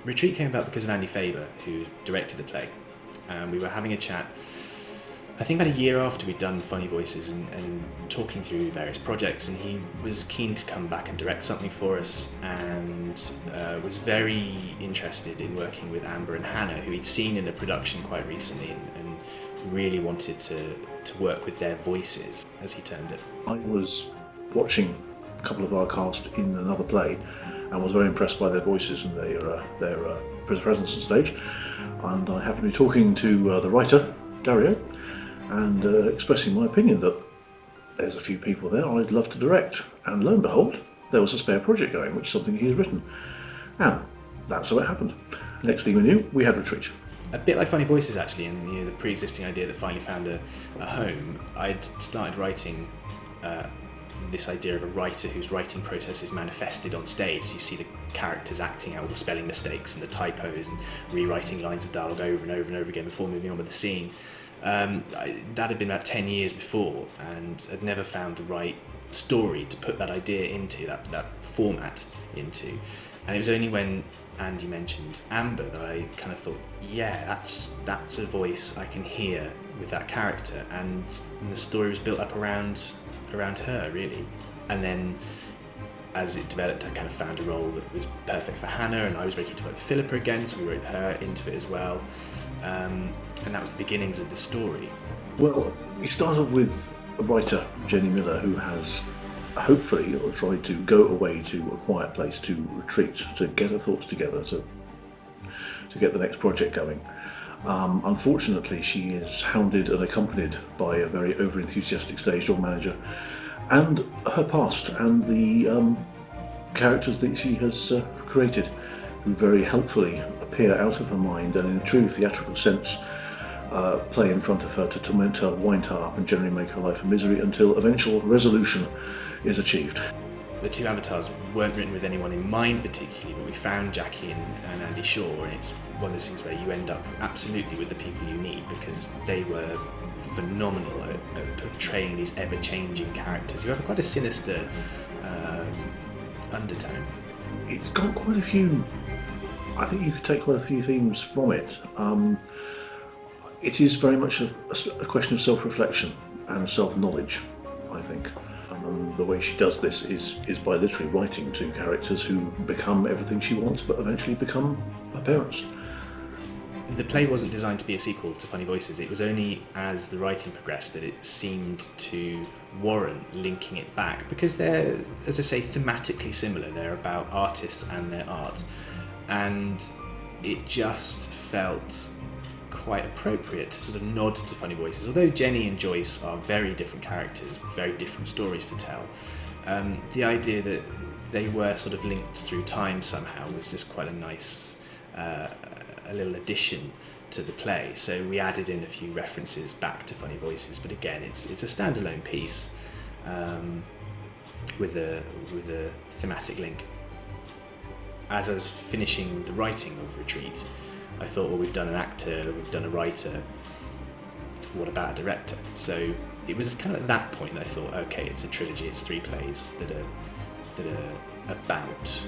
Retreat came about because of Andy Faber, who directed the play. We were having a chat, I think about a year after we'd done Funny Voices and talking through various projects, and he was keen to come back and direct something for us, and was very interested in working with Amber and Hannah, who he'd seen in a production quite recently, and really wanted to work with their voices, as he termed it. I was watching a couple of our cast in another play and was very impressed by their voices and their presence on stage, and I happened to be talking to the writer, Dario, and expressing my opinion that there's a few people there I'd love to direct, and lo and behold, there was a spare project going, which is something he has written, and that's how it happened. Next thing we knew, we had Retreat. A bit like Funny Voices, actually, and the pre-existing idea that finally found a home. I'd started writing this idea of a writer whose writing process is manifested on stage. So you see the characters acting out all the spelling mistakes and the typos and rewriting lines of dialogue over and over and over again before moving on with the scene. That had been about 10 years before, and I'd never found the right story to put that idea into, that format into. And it was only when Andy mentioned Amber that I kind of thought, yeah, that's a voice I can hear with that character, and the story was built up around her, really. And then as it developed, I kind of found a role that was perfect for Hannah, and I was ready to work with Philippa again, so we wrote her into it as well. And that was the beginnings of the story. Well, it started with a writer, Jenny Miller, who has hopefully tried to go away to a quiet place to retreat, to get her thoughts together, to get the next project going. Unfortunately, she is hounded and accompanied by a very over-enthusiastic stage door manager, and her past and the characters that she has created, who very helpfully appear out of her mind and in a true theatrical sense play in front of her to torment her, wind her up, and generally make her life a misery until eventual resolution is achieved. The two avatars weren't written with anyone in mind particularly, but we found Jackie and Andy Shaw, and it's one of those things where you end up absolutely with the people you need, because they were phenomenal at portraying these ever-changing characters who have quite a sinister undertone. It's got quite a few, I think you could take quite a few themes from it. It is very much a question of self-reflection and self-knowledge, I think. And the way she does this is by literally writing to characters who become everything she wants, but eventually become her parents. The play wasn't designed to be a sequel to Funny Voices. It was only as the writing progressed that it seemed to warrant linking it back, because they're, as I say, thematically similar. They're about artists and their art, and it just felt quite appropriate to sort of nod to Funny Voices. Although Jenny and Joyce are very different characters with very different stories to tell, the idea that they were sort of linked through time somehow was just quite a nice a little addition to the play. So we added in a few references back to Funny Voices, but again, it's a standalone piece with a thematic link. As I was finishing the writing of Retreat, I thought, well, we've done an actor, we've done a writer, what about a director? So it was kind of at that point that I thought, okay, it's a trilogy, it's 3 plays that are about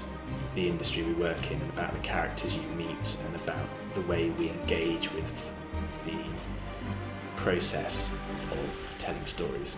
the industry we work in, and about the characters you meet, and about the way we engage with the process of telling stories.